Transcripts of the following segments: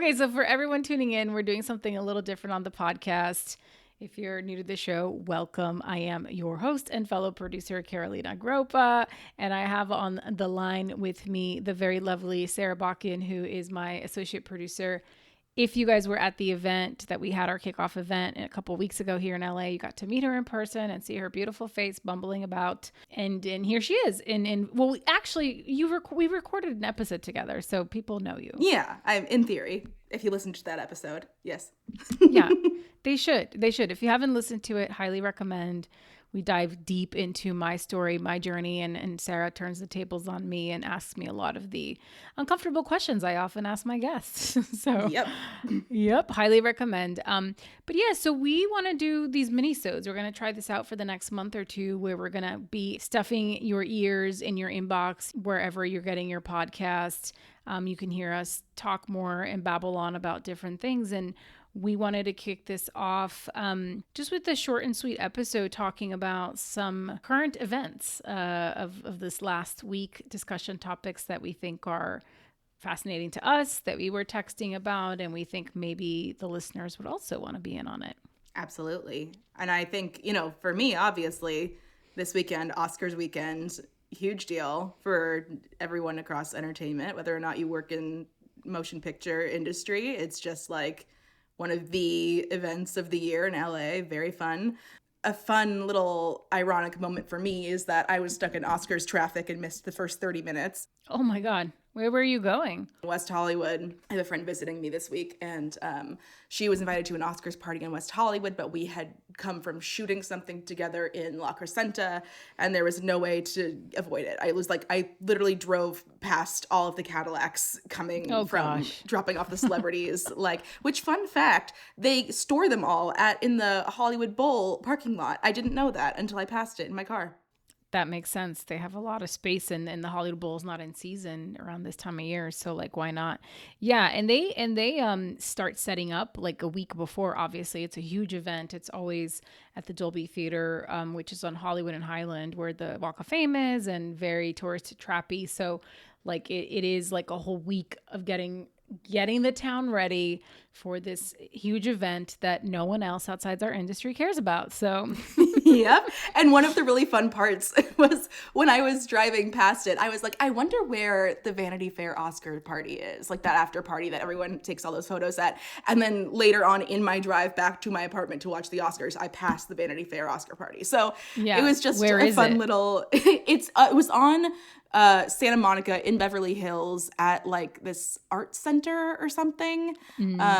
Okay, so for everyone tuning in, we're doing something a little different on the podcast. If you're new to the show, welcome. I am your host and fellow producer, Carolina Groppa, and I have on the line with me the very lovely Sarah Bockian, who is my associate producer. If you guys were at the event that we had, our kickoff event a couple weeks ago here in LA, you got to meet her in person and see her beautiful face bumbling about. And here she is. And well, actually, we recorded an episode together, so people know you. Yeah, in theory, if you listened to that episode, yes. Yeah, they should. They should. If you haven't listened to it, highly recommend. We dive deep into my story, my journey, and Sarah turns the tables on me and asks me a lot of the uncomfortable questions I often ask my guests. So, yep, highly recommend. But yeah, so we want to do these minisodes. We're going to try this out for the next month or two, where we're going to be stuffing your ears in your inbox wherever you're getting your podcast. You can hear us talk more and babble on about different things. And we wanted to kick this off just with a short and sweet episode talking about some current events of this last week, discussion topics that we think are fascinating to us, that we were texting about, and we think maybe the listeners would also want to be in on it. Absolutely. And I think, for me, obviously, this weekend, Oscars weekend, huge deal for everyone across entertainment, whether or not you work in motion picture industry. It's just like one of the events of the year in LA. Very fun. A fun little ironic moment for me is that I was stuck in Oscars traffic and missed the first 30 minutes. Oh my God. Where were you going? West Hollywood. I have a friend visiting me this week, and she was invited to an Oscars party in West Hollywood, but we had come from shooting something together in La Crescenta, and there was no way to avoid it. I literally drove past all of the Cadillacs coming dropping off the celebrities. Which fun fact, they store them all in the Hollywood Bowl parking lot. I didn't know that until I passed it in my car. That makes sense. They have a lot of space, and the Hollywood Bowl is not in season around this time of year. So why not? Yeah. And they start setting up like a week before. Obviously it's a huge event. It's always at the Dolby Theater, which is on Hollywood and Highland, where the Walk of Fame is, and very tourist trappy. So it is like a whole week of getting the town ready for this huge event that no one else outside our industry cares about. So yep. And one of the really fun parts was when I was driving past it, I was like, I wonder where the Vanity Fair Oscar party is, like that after party that everyone takes all those photos at. And then later on in my drive back to my apartment to watch the Oscars, I passed the Vanity Fair Oscar party. So it was just a fun little, it was on Santa Monica in Beverly Hills at like this art center or something.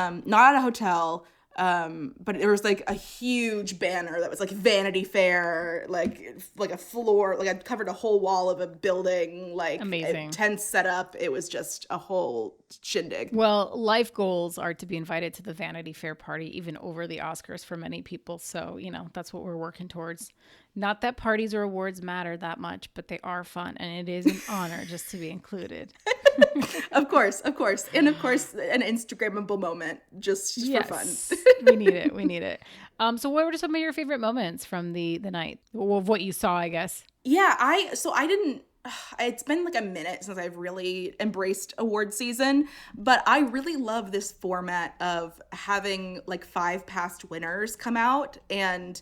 Not at a hotel. But there was like a huge banner that was like Vanity Fair, like a floor, like I covered a whole wall of a building, like amazing tent set up. It was just a whole shindig. Well, life goals are to be invited to the Vanity Fair party, even over the Oscars for many people. So, that's what we're working towards. Not that parties or awards matter that much, but they are fun. And it is an honor just to be included. Of course. And of course, an Instagrammable moment just for fun. We need it. So what were some of your favorite moments from the night? Well, of what you saw, I guess. Yeah, it's been like a minute since I've really embraced award season, but I really love this format of having like 5 past winners come out and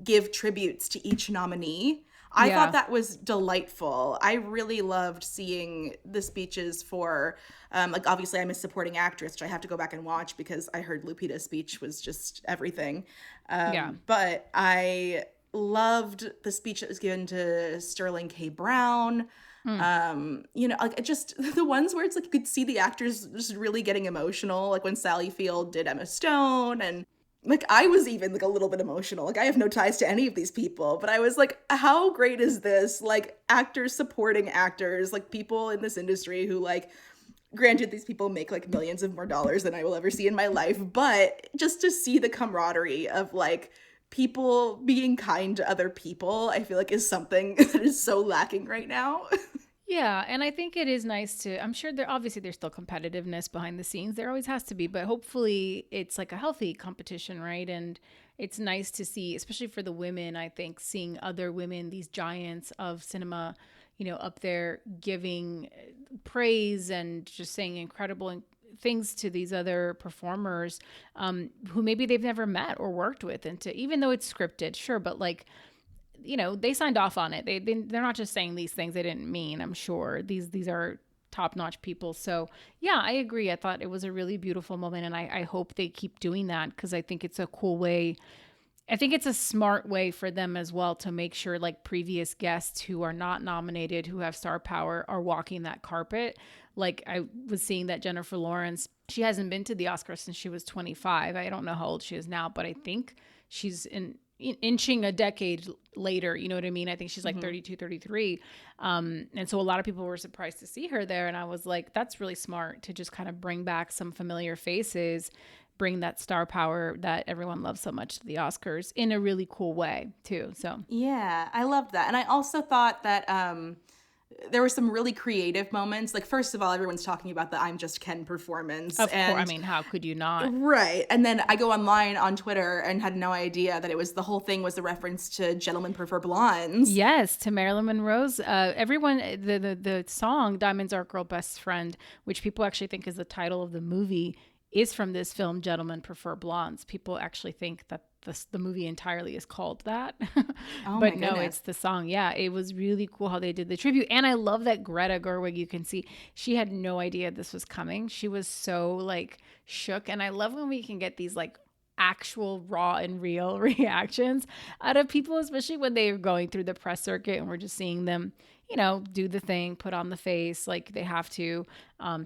give tributes to each nominee. I thought that was delightful. I really loved seeing the speeches for, obviously I'm a supporting actress, which I have to go back and watch because I heard Lupita's speech was just everything. But I loved the speech that was given to Sterling K. Brown. Just the ones where it's like you could see the actors just really getting emotional, like when Sally Field did Emma Stone, and like I was even like a little bit emotional. Like I have no ties to any of these people, but I was like, how great is this? Like actors supporting actors, like people in this industry who like, granted these people make like millions of more dollars than I will ever see in my life, but just to see the camaraderie of like people being kind to other people, I feel like is something that is so lacking right now. Yeah, and I think it is nice to, I'm sure there's still competitiveness behind the scenes. There always has to be, but hopefully it's like a healthy competition, right? And it's nice to see, especially for the women, I think, seeing other women, these giants of cinema, up there giving praise and just saying incredible things to these other performers who maybe they've never met or worked with, and to, even though it's scripted, sure, but like, you know, they signed off on it. They're not just saying these things they didn't mean. I'm sure these are top-notch people. So yeah, I agree. I thought it was a really beautiful moment, and I hope they keep doing that, because I think it's a cool way. I think it's a smart way for them as well to make sure like previous guests who are not nominated, who have star power, are walking that carpet. Like I was seeing that Jennifer Lawrence, she hasn't been to the Oscars since she was 25. I don't know how old she is now, but I think she's inching a decade later. You know what I mean? I think she's like 32, 33. And so a lot of people were surprised to see her there. And I was like, that's really smart to just kind of bring back some familiar faces, bring that star power that everyone loves so much to the Oscars in a really cool way too. So yeah, I loved that. And I also thought that there were some really creative moments. Like, first of all, everyone's talking about the I'm Just Ken performance. Of course, I mean, how could you not? Right. And then I go online on Twitter and had no idea that it was, the whole thing was a reference to Gentlemen Prefer Blondes. Yes, to Marilyn Monroe's. Everyone, the song Diamonds Are Girl Best Friend, which people actually think is the title of the movie, is from this film, Gentlemen Prefer Blondes. People actually think that the movie entirely is called that. Oh, but my no, goodness. it's the song. Yeah, it was really cool how they did the tribute. And I love that Greta Gerwig, you can see, she had no idea this was coming. She was so like shook. And I love when we can get these like actual raw and real reactions out of people, especially when they're going through the press circuit and we're just seeing them, you know, do the thing, put on the face like they have to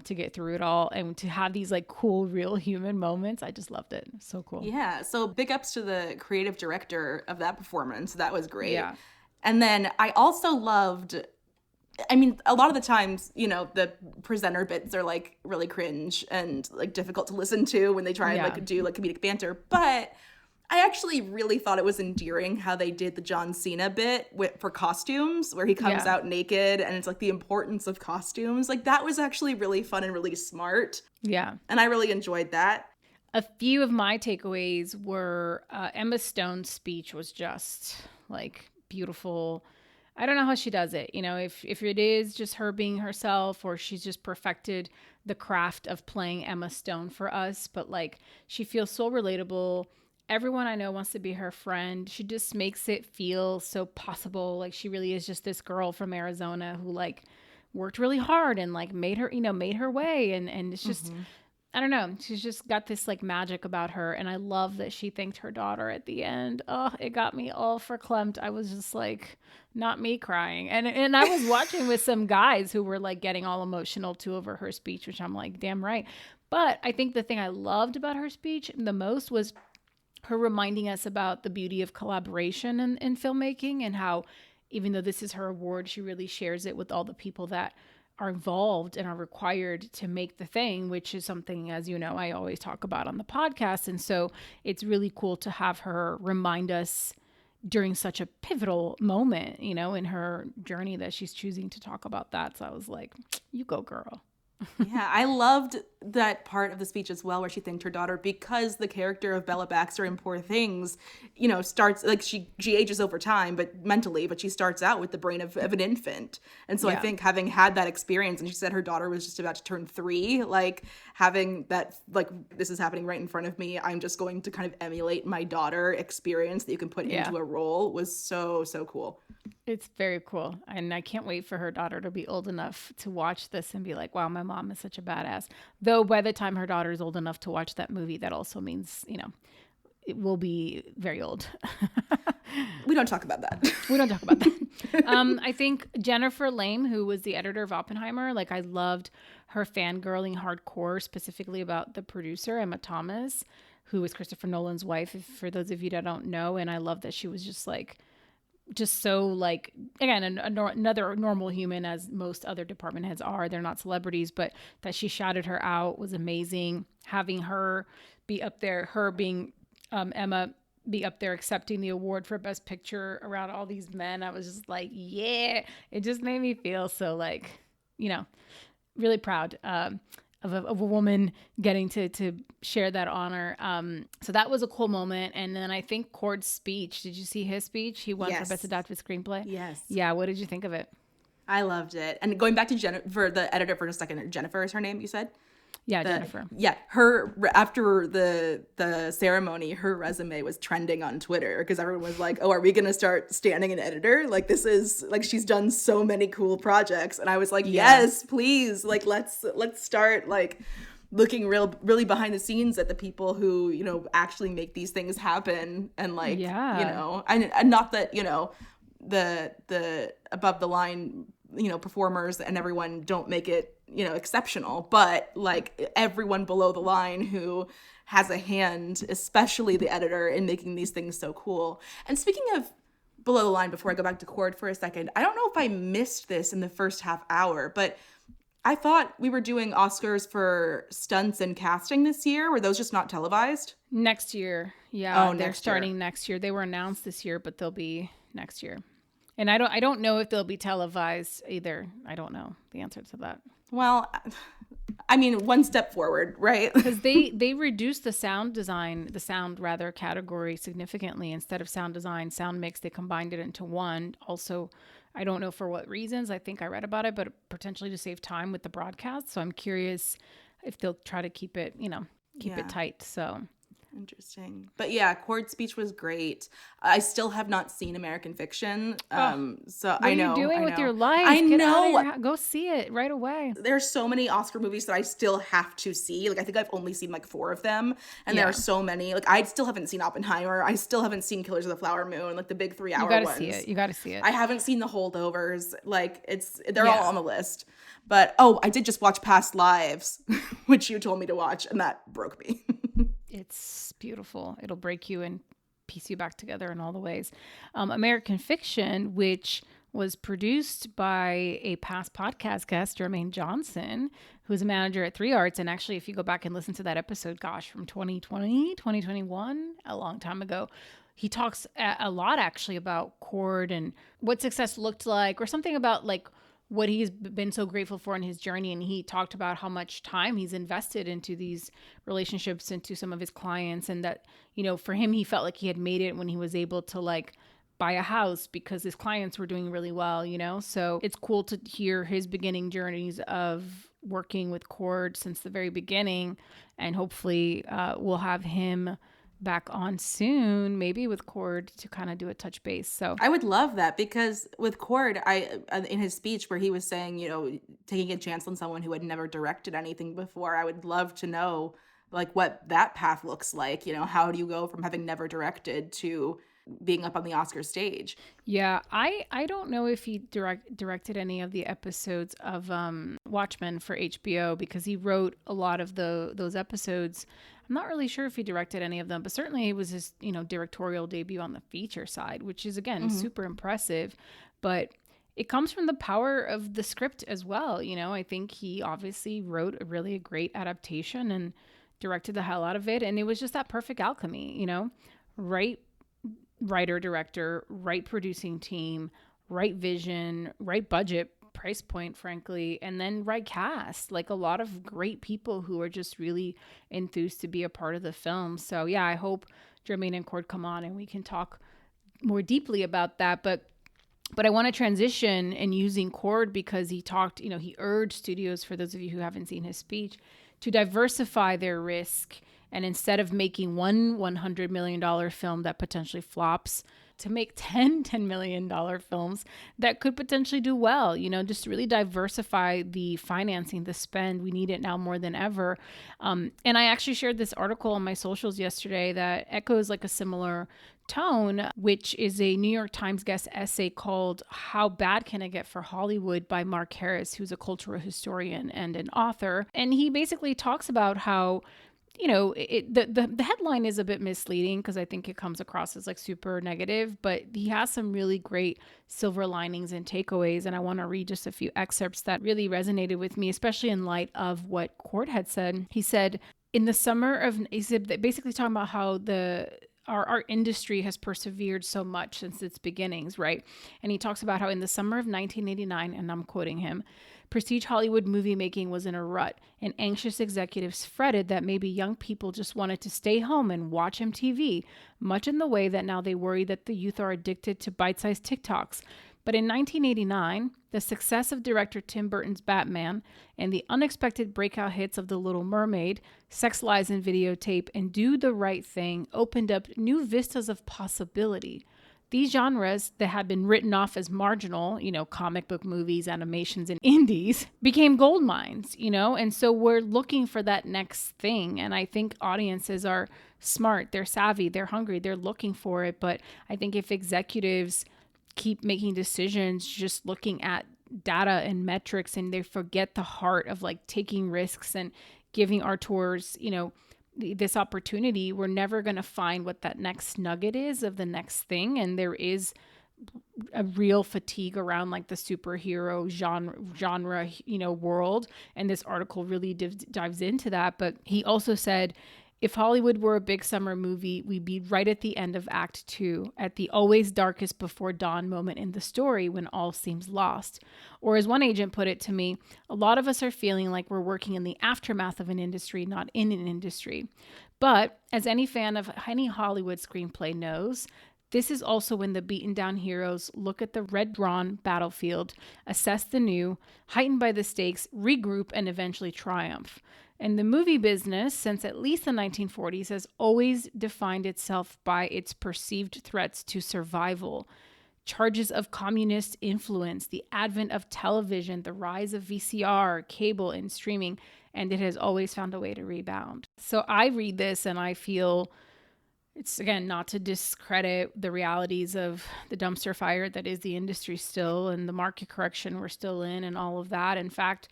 get through it all, and to have these like cool, real human moments. I just loved it. So cool. Yeah. So big ups to the creative director of that performance. That was great. Yeah. And then I also loved, I mean, a lot of the times, you know, the presenter bits are like really cringe and like difficult to listen to when they try and like do like comedic banter. But I actually really thought it was endearing how they did the John Cena bit for costumes, where he comes out naked, and it's like the importance of costumes. Like, that was actually really fun and really smart. Yeah. And I really enjoyed that. A few of my takeaways were Emma Stone's speech was just like beautiful. I don't know how she does it. You know, if it is just her being herself, or she's just perfected the craft of playing Emma Stone for us, but like she feels so relatable. Everyone I know wants to be her friend. She just makes it feel so possible. Like she really is just this girl from Arizona who like worked really hard and like made her way. And it's just, I don't know. She's just got this like magic about her. And I love that she thanked her daughter at the end. Oh, it got me all verklempt. I was just like, not me crying. And I was watching with some guys who were like getting all emotional too over her speech, which I'm like, damn right. But I think the thing I loved about her speech the most was her reminding us about the beauty of collaboration in filmmaking, and how even though this is her award, she really shares it with all the people that are involved and are required to make the thing, which is something, as you know, I always talk about on the podcast. And so it's really cool to have her remind us during such a pivotal moment, you know, in her journey, that she's choosing to talk about that. So I was like, you go, girl. Yeah, I loved that part of the speech as well, where she thanked her daughter, because the character of Bella Baxter in Poor Things, you know, starts like she ages over time, but mentally, but she starts out with the brain of an infant. And so I think having had that experience, and she said her daughter was just about to turn 3, like having that, like, this is happening right in front of me, I'm just going to kind of emulate my daughter experience that you can put into a role, was so cool. It's very cool. And I can't wait for her daughter to be old enough to watch this and be like, wow, my mom is such a badass. Though by the time her daughter is old enough to watch that movie, that also means, you know, it will be very old. We don't talk about that. We don't talk about that. I think Jennifer Lame, who was the editor of Oppenheimer, like I loved her fangirling hardcore, specifically about the producer, Emma Thomas, who was Christopher Nolan's wife, for those of you that don't know. And I love that she was just so like, again, another normal human, as most other department heads are. They're not celebrities, but that she shouted her out was amazing. Having her be up there, her being Emma, be up there accepting the award for Best Picture around all these men. I was just like, yeah, it just made me feel so like, you know, really proud of a woman getting to share that honor. So that was a cool moment. And then I think Cord's speech, did you see his speech? He won for Best Adapted Screenplay. Yes. Yeah. What did you think of it? I loved it. And going back to Jennifer, the editor, for a second, Jennifer is her name, you said? Yeah, Jennifer. Yeah, her after the ceremony, her resume was trending on Twitter because everyone was like, "Oh, are we gonna start standing an editor? Like this is like she's done so many cool projects." And I was like, Yeah. "Yes, please! Like let's start like looking really behind the scenes at the people who actually make these things happen and like Yeah. and not that the above the line performers and everyone don't make it exceptional, but like everyone below the line who has a hand, especially the editor, in making these things so cool. And speaking of below the line, before I go back to Cord for a second, I don't know if I missed this in the first half hour, but I thought we were doing Oscars for stunts and casting this year. Were those just not televised? Next year. Yeah, they're next starting year. next year. They were announced this year, but they'll be next year. And I don't know if they'll be televised either. I don't know the answer to that. Well, I mean, one step forward, right? Because they reduced the sound category significantly. Instead of sound design, sound mix, they combined it into one. Also, I don't know for what reasons. I think I read about it, but potentially to save time with the broadcast. So I'm curious if they'll try to keep it, it tight. So interesting. But yeah, Cord's speech was great. I still have not seen American Fiction. So what are you doing with your life? I Get know. out of your go see it right away. There's so many Oscar movies that I still have to see. Like I think I've only seen like 4 of them, and there are so many. Like I still haven't seen Oppenheimer. I still haven't seen Killers of the Flower Moon, like the big 3-hour ones. You gotta see it. You gotta see it. I haven't seen The Holdovers. Like they're all on the list. But I did just watch Past Lives, which you told me to watch, and that broke me. It's beautiful. It'll break you and piece you back together in all the ways. American Fiction, which was produced by a past podcast guest, Jermaine Johnson, who's a manager at 3 Arts. And actually, if you go back and listen to that episode, from 2020, 2021, a long time ago, he talks a lot actually about Cord and what success looked like, or something about like what he's been so grateful for in his journey. And he talked about how much time he's invested into these relationships, into some of his clients. And that, for him, he felt like he had made it when he was able to like buy a house because his clients were doing really well, So it's cool to hear his beginning journeys of working with Cord since the very beginning. And hopefully we'll have him back on soon, maybe with Cord, to kind of do a touch base. So I would love that, because with Cord, in his speech where he was saying, taking a chance on someone who had never directed anything before, I would love to know like what that path looks like. How do you go from having never directed to being up on the Oscar stage? Yeah, I don't know if he directed any of the episodes of Watchmen for HBO, because he wrote a lot of those episodes. I'm not really sure if he directed any of them, but certainly it was his, directorial debut on the feature side, which is, again, super impressive. But it comes from the power of the script as well. I think he obviously wrote a great adaptation and directed the hell out of it. And it was just that perfect alchemy, right writer, director, right producing team, right vision, right budget, price point, frankly, and then right cast. Like a lot of great people who are just really enthused to be a part of the film. So yeah, I hope Jermaine and Cord come on and we can talk more deeply about that. But I want to transition in using Cord because he talked, he urged studios, for those of you who haven't seen his speech, to diversify their risk. And instead of making one $100 million film that potentially flops, to make $10 million films that could potentially do well, just really diversify the financing, the spend. We need it now more than ever. And I actually shared this article on my socials yesterday that echoes like a similar tone, which is a New York Times guest essay called "How Bad Can It Get for Hollywood" by Mark Harris, who's a cultural historian and an author. And he basically talks about how the headline is a bit misleading because I think it comes across as like super negative, but he has some really great silver linings and takeaways. And I want to read just a few excerpts that really resonated with me, especially in light of what Cord had said. He said, basically talking about how our industry has persevered so much since its beginnings, right? And he talks about how in the summer of 1989, and I'm quoting him, prestige Hollywood movie making was in a rut, and anxious executives fretted that maybe young people just wanted to stay home and watch MTV, much in the way that now they worry that the youth are addicted to bite-sized TikToks. But in 1989, the success of director Tim Burton's Batman and the unexpected breakout hits of The Little Mermaid, Sex, Lies, and Videotape, and Do the Right Thing opened up new vistas of possibility. These genres that had been written off as marginal, comic book movies, animations, and indies, became gold mines, and so we're looking for that next thing. And I think audiences are smart, they're savvy, they're hungry, they're looking for it. But I think if executives keep making decisions just looking at data and metrics and they forget the heart of like taking risks and giving our tours, this opportunity, we're never going to find what that next nugget is of the next thing. And there is a real fatigue around like the superhero genre, world. And this article really dives into that. But he also said, if Hollywood were a big summer movie, we'd be right at the end of Act 2, at the always darkest before dawn moment in the story when all seems lost. Or as one agent put it to me, a lot of us are feeling like we're working in the aftermath of an industry, not in an industry. But as any fan of any Hollywood screenplay knows, this is also when the beaten down heroes look at the red drawn battlefield, assess the new, heightened by the stakes, regroup, and eventually triumph. And the movie business, since at least the 1940s, has always defined itself by its perceived threats to survival. Charges of communist influence, the advent of television, the rise of VCR, cable, and streaming, and it has always found a way to rebound. So I read this and I feel it's, again, not to discredit the realities of the dumpster fire that is the industry still and the market correction we're still in and all of that. In fact,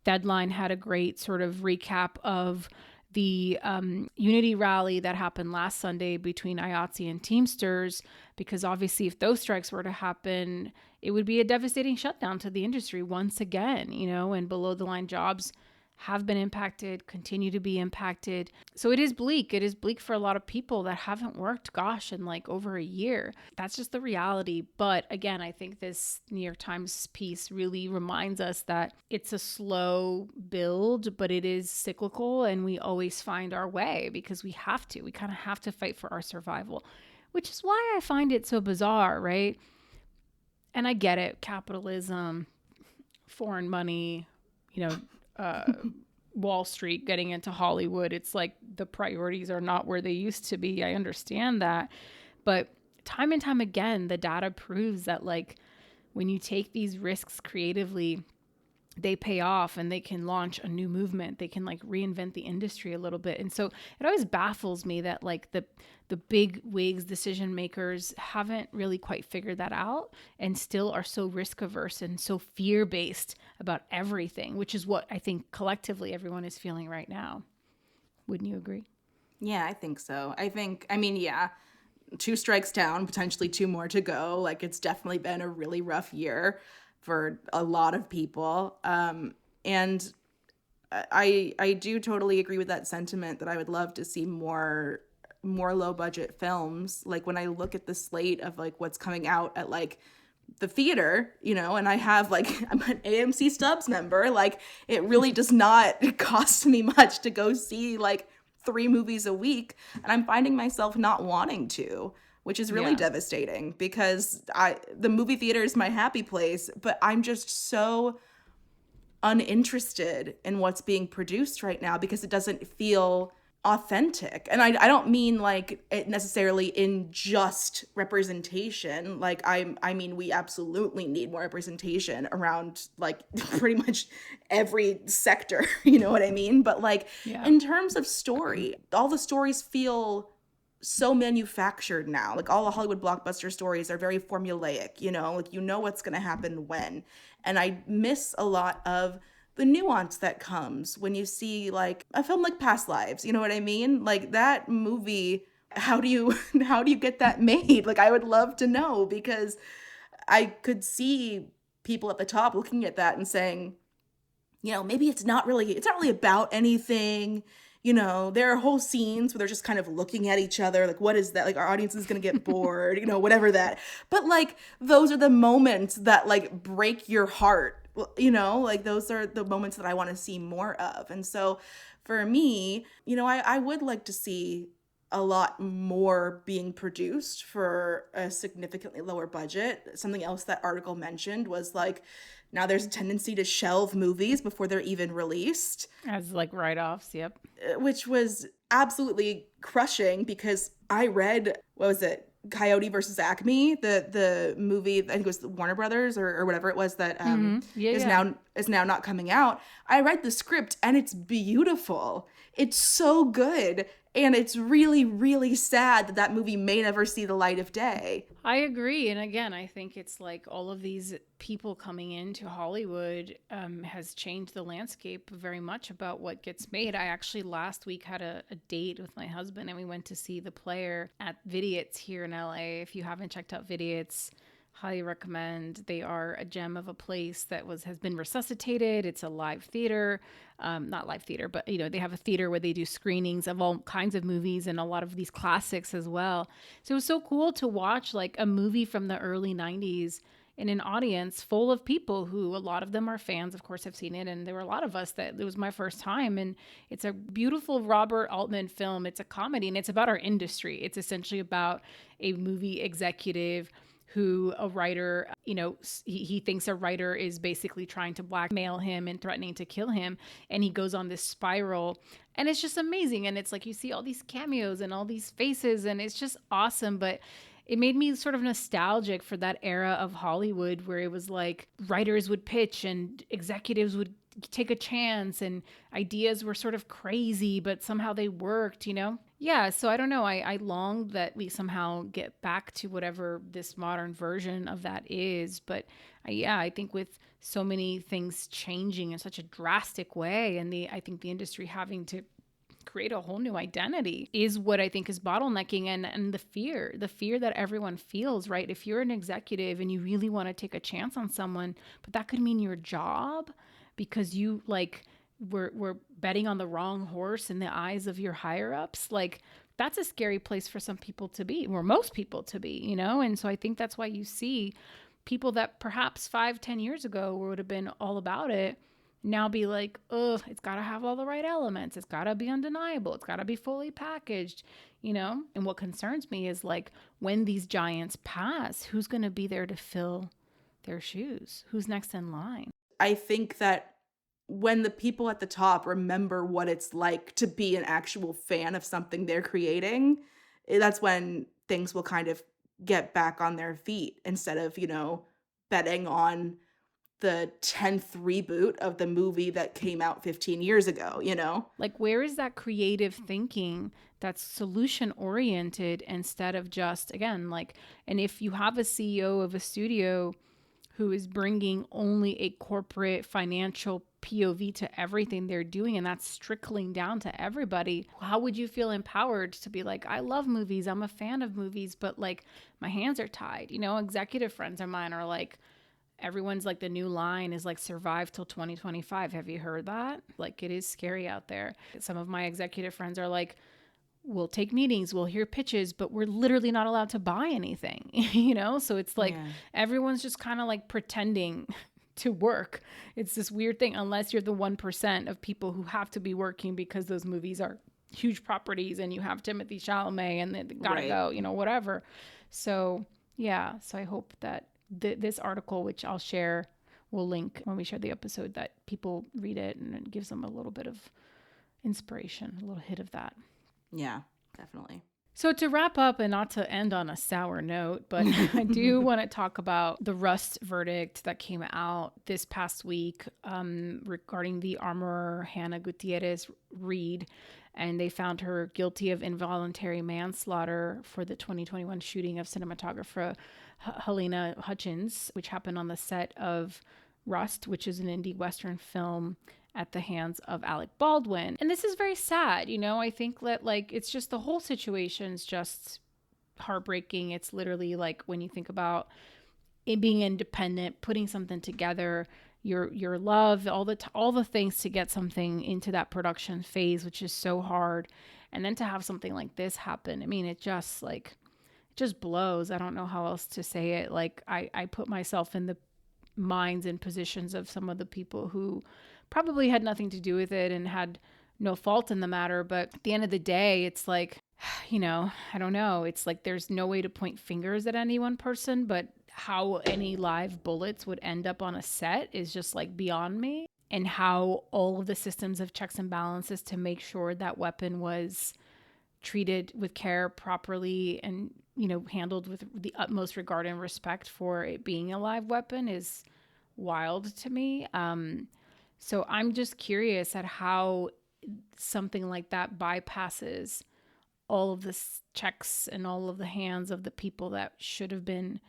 Deadline had a great sort of recap of the unity rally that happened last Sunday between IATSE and Teamsters, because obviously if those strikes were to happen, it would be a devastating shutdown to the industry once again, and below the line jobs have been impacted, continue to be impacted. So it is bleak. It is bleak for a lot of people that haven't worked, in like over a year. That's just the reality. But again, I think this New York Times piece really reminds us that it's a slow build, but it is cyclical and we always find our way because we have to. We kind of have to fight for our survival, which is why I find it so bizarre, right? And I get it. Capitalism, foreign money, Wall Street getting into Hollywood. It's like the priorities are not where they used to be. I understand that. But time and time again, the data proves that like when you take these risks creatively, they pay off and they can launch a new movement. They can like reinvent the industry a little bit. And so it always baffles me that like the big wigs, decision makers haven't really quite figured that out and still are so risk averse and so fear based about everything, which is what I think collectively everyone is feeling right now. Wouldn't you agree? Yeah, I think so. Yeah, 2 strikes down, potentially 2 more to go. Like it's definitely been a really rough year for a lot of people. And I do totally agree with that sentiment that I would love to see more low budget films. Like when I look at the slate of like what's coming out at like the theater, and I have like, I'm an AMC Stubs member, like it really does not cost me much to go see like 3 movies a week. And I'm finding myself not wanting to, which is really devastating because the movie theater is my happy place, but I'm just so uninterested in what's being produced right now because it doesn't feel authentic. And I don't mean like it necessarily in just representation. Like I mean we absolutely need more representation around like pretty much every sector, you know what I mean? But like in terms of story, all the stories feel so manufactured now. Like all the Hollywood blockbuster stories are very formulaic, like what's going to happen when. And I miss a lot of the nuance that comes when you see like a film like Past Lives, you know what I mean? Like that movie, how do you get that made? Like I would love to know because I could see people at the top looking at that and saying, maybe it's not really about anything. There are whole scenes where they're just kind of looking at each other. Like, what is that? Like, our audience is going to get bored, whatever that. But, like, those are the moments that, like, break your heart, like, those are the moments that I want to see more of. And so, for me, I would like to see a lot more being produced for a significantly lower budget. Something else that article mentioned was like, now there's a tendency to shelve movies before they're even released, As like write-offs. Yep. which was absolutely crushing because I read, what was it? Coyote versus Acme, the movie, I think it was the Warner Brothers or whatever it was that is now not coming out. I read the script and it's beautiful. It's so good. And it's really, really sad that that movie may never see the light of day. I agree. And again, I think it's like all of these people coming into Hollywood has changed the landscape very much about what gets made. I actually last week had a date with my husband and we went to see The Player at Vidiot's here in LA. If you haven't checked out Vidiot's, highly recommend. They are a gem of a place that has been resuscitated. It's a live theater, not live theater, but they have a theater where they do screenings of all kinds of movies and a lot of these classics as well. So it was so cool to watch like a movie from the early 90s in an audience full of people who a lot of them are fans, of course, have seen it. And there were a lot of us that it was my first time. And it's a beautiful Robert Altman film. It's a comedy and it's about our industry. It's essentially about a movie executive who a writer, he thinks a writer is basically trying to blackmail him and threatening to kill him. And he goes on this spiral and it's just amazing. And it's like you see all these cameos and all these faces and it's just awesome. But it made me sort of nostalgic for that era of Hollywood where it was like writers would pitch and executives would take a chance and ideas were sort of crazy, but somehow they worked, Yeah, so I don't know. I long that we somehow get back to whatever this modern version of that is. But I think with so many things changing in such a drastic way and I think the industry having to create a whole new identity is what I think is bottlenecking and the fear that everyone feels, right? If you're an executive and you really want to take a chance on someone, but that could mean your job because you we're betting on the wrong horse in the eyes of your higher ups. Like that's a scary place for some people to be, or most people to be, And so I think that's why you see people that perhaps 5-10 years ago would have been all about it now be like, oh, it's got to have all the right elements. It's got to be undeniable. It's got to be fully packaged, And what concerns me is like when these giants pass, who's going to be there to fill their shoes? Who's next in line? I think that when the people at the top remember what it's like to be an actual fan of something they're creating, that's when things will kind of get back on their feet instead of, betting on the 10th reboot of the movie that came out 15 years ago, Like, where is that creative thinking that's solution oriented instead of just, again, like, and if you have a CEO of a studio who is bringing only a corporate financial POV to everything they're doing, and that's trickling down to everybody, how would you feel empowered to be like, I love movies, I'm a fan of movies, but like my hands are tied? Executive friends of mine are like, everyone's like, the new line is like survive till 2025. Have you heard that? Like, it is scary out there. Some of my executive friends are like, we'll take meetings, we'll hear pitches, but we're literally not allowed to buy anything, So it's like everyone's just kind of like pretending to work. It's this weird thing, unless you're the 1% of people who have to be working because those movies are huge properties and you have Timothée Chalamet and they gotta go, whatever. So I hope that this article, which I'll share, we'll link when we share the episode, that people read it and it gives them a little bit of inspiration, a little hit of that. Yeah, definitely. So to wrap up, and not to end on a sour note, but I do want to talk about the Rust verdict that came out this past week regarding the armorer Hannah Gutierrez Reed. And they found her guilty of involuntary manslaughter for the 2021 shooting of cinematographer Helena Hutchins, which happened on the set of Rust, which is an indie Western film, at the hands of Alec Baldwin. And this is very sad. I think that like, it's just the whole situation is just heartbreaking. It's literally like when you think about it being independent, putting something together, your love, all the things to get something into that production phase, which is so hard. And then to have something like this happen. I mean, it just blows. I don't know how else to say it. Like I put myself in the minds and positions of some of the people who probably had nothing to do with it and had no fault in the matter. But at the end of the day, it's like, I don't know. It's like there's no way to point fingers at any one person, but how any live bullets would end up on a set is just like beyond me. And how all of the systems of checks and balances to make sure that weapon was treated with care properly and, handled with the utmost regard and respect for it being a live weapon is wild to me. So I'm just curious at how something like that bypasses all of the checks and all of the hands of the people that should have been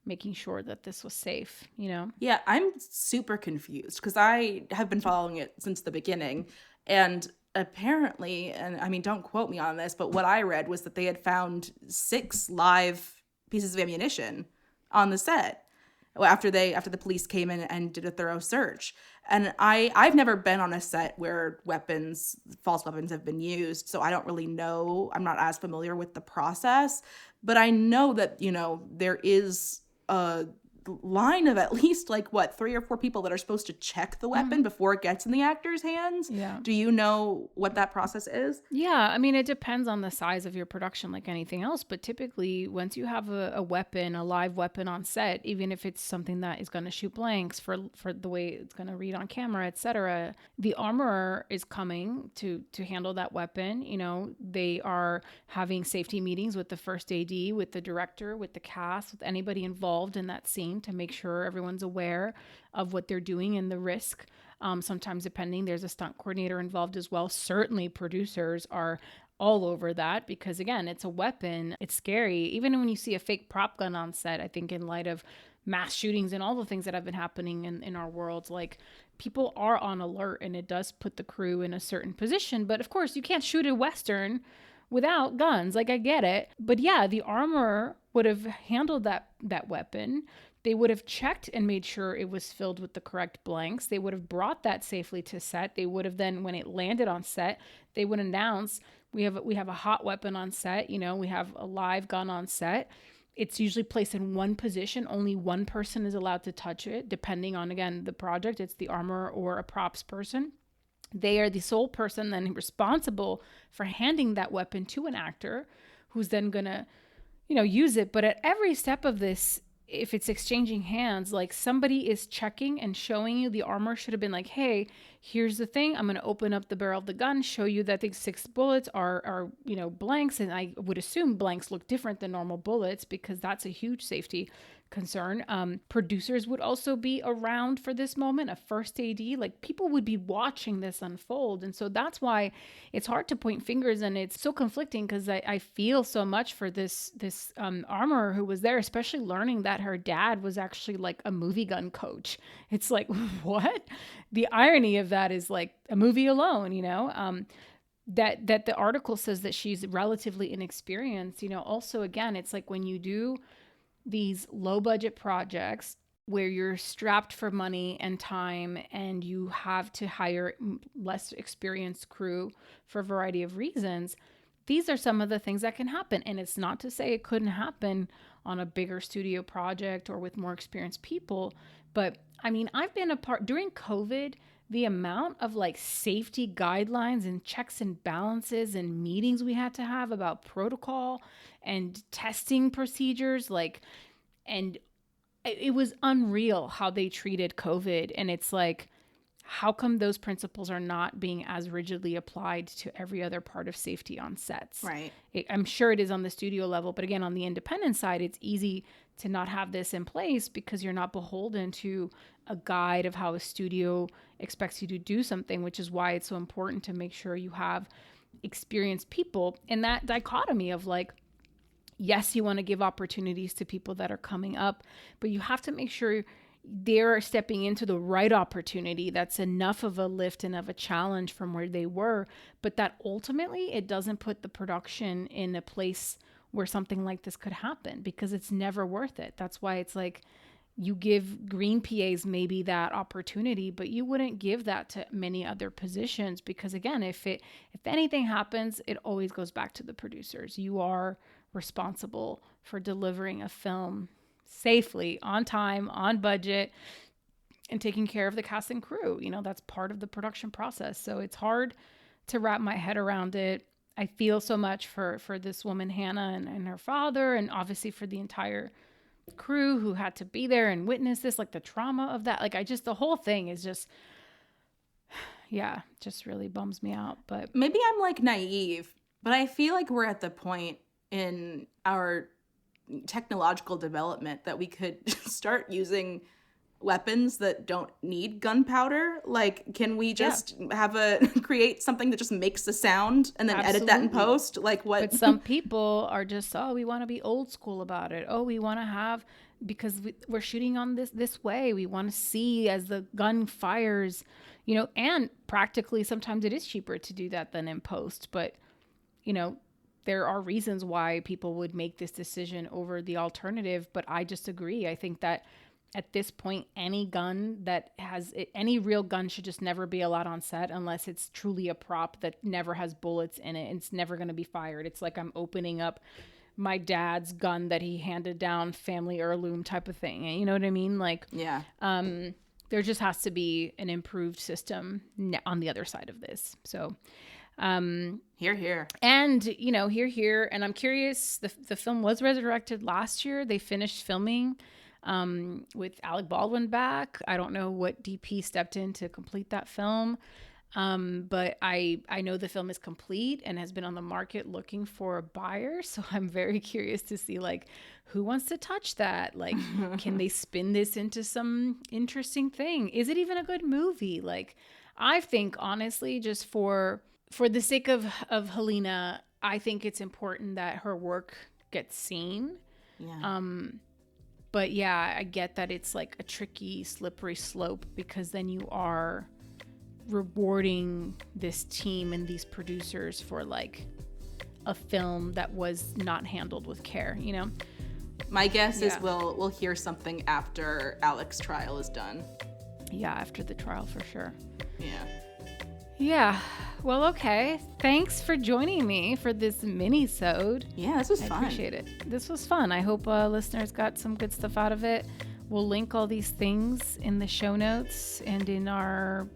making sure that this was safe. Yeah, I'm super confused because I have been following it since the beginning. And apparently, and I mean, don't quote me on this, but what I read was that they had found 6 live pieces of ammunition on the set after the police came in and did a thorough search. And I've never been on a set where false weapons have been used, so I don't really know. I'm not as familiar with the process, but I know that, there is a line of at least 3 or 4 people that are supposed to check the weapon before it gets in the actor's hands. Yeah. Do you know what that process is? Yeah, I mean, it depends on the size of your production like anything else, but typically once you have a weapon, a live weapon on set, even if it's something that is going to shoot blanks for the way it's going to read on camera, etc., the armorer is coming to handle that weapon. They are having safety meetings with the first AD, with the director, with the cast, with anybody involved in that scene to make sure everyone's aware of what they're doing and the risk. Sometimes depending, there's a stunt coordinator involved as well. Certainly producers are all over that because, again, it's a weapon. It's scary. Even when you see a fake prop gun on set, I think in light of mass shootings and all the things that have been happening in our world, people are on alert, and it does put the crew in a certain position. But of course, you can't shoot a Western without guns. I get it. But yeah, the armorer would have handled that weapon. They would have checked and made sure it was filled with the correct blanks. They would have brought that safely to set. They would have then, when it landed on set, they would announce, we have a hot weapon on set. We have a live gun on set. It's usually placed in one position. Only one person is allowed to touch it, depending on, again, the project. It's the armorer or a props person. They are the sole person then responsible for handing that weapon to an actor who's then going to, use it. But at every step of this, if it's exchanging hands, somebody is checking and showing you. The armor should have been like, hey, here's the thing. I'm going to open up the barrel of the gun, show you that the 6 bullets are blanks. And I would assume blanks look different than normal bullets because that's a huge safety concern. Producers would also be around for this moment, a first AD. People would be watching this unfold. And so that's why it's hard to point fingers, and it's so conflicting because I feel so much for this armorer who was there, especially learning that her dad was actually a movie gun coach. It's what? The irony of that is a movie alone, that the article says that she's relatively inexperienced. Also, again, it's when you do these low budget projects where you're strapped for money and time and you have to hire less experienced crew for a variety of reasons. These are some of the things that can happen. And it's not to say it couldn't happen on a bigger studio project or with more experienced people. But I mean, I've been a part during COVID, the amount of safety guidelines and checks and balances and meetings we had to have about protocol and testing procedures, and it was unreal how they treated COVID. And it's how come those principles are not being as rigidly applied to every other part of safety on sets? Right. I'm sure it is on the studio level, but again, on the independent side, it's easy to not have this in place because you're not beholden to a guide of how a studio expects you to do something, which is why it's so important to make sure you have experienced people in that dichotomy of yes, you want to give opportunities to people that are coming up, but you have to make sure they're stepping into the right opportunity that's enough of a lift and of a challenge from where they were, but that ultimately it doesn't put the production in a place where something like this could happen because it's never worth it. That's why it's you give green PAs maybe that opportunity, but you wouldn't give that to many other positions because, again, if anything happens, it always goes back to the producers. You are responsible for delivering a film safely, on time, on budget, and taking care of the cast and crew. That's part of the production process. So it's hard to wrap my head around it. I feel so much for this woman, Hannah, and her father, and obviously for the entire crew who had to be there and witness this, like the trauma of that. Like the whole thing is just, yeah, just really bums me out. But maybe I'm like naive, but I feel like we're at the point in our technological development that we could start using weapons that don't need gunpowder. Like, can we just create something that just makes a sound and then edit that in post? Like, what? But some people are just, we want to be old school about it. We want to have, because we're shooting on this way. We want to see as the gun fires, and practically sometimes it is cheaper to do that than in post. But, there are reasons why people would make this decision over the alternative. But I just agree. I think that at this point, any gun that has any real gun should just never be allowed on set unless it's truly a prop that never has bullets in it. It's never going to be fired. It's like I'm opening up my dad's gun that he handed down, family heirloom type of thing. You know what I mean? Like, yeah. There just has to be an improved system on the other side of this. So, here. And, here. And I'm curious, the film was resurrected last year. They finished filming with Alec Baldwin back. I don't know what DP stepped in to complete that film. But I know the film is complete and has been on the market looking for a buyer. So I'm very curious to see, like, who wants to touch that? Like, can they spin this into some interesting thing? Is it even a good movie? Like, I think, honestly, just for the sake of Helena, I think it's important that her work gets seen. Yeah. But yeah, I get that it's like a tricky, slippery slope, because then you are rewarding this team and these producers for like a film that was not handled with care, My guess is we'll hear something after Alec's trial is done. Yeah, after the trial for sure. Yeah. Well, okay. Thanks for joining me for this mini-sode. Yeah, this was fun. I appreciate it. This was fun. I hope listeners got some good stuff out of it. We'll link all these things in the show notes and in our,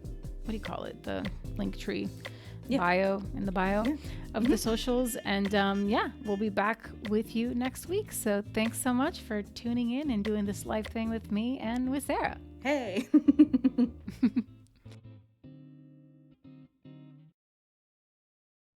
what do you call it? The link tree bio, in the bio of the socials. And we'll be back with you next week. So thanks so much for tuning in and doing this live thing with me and with Sarah. Hey.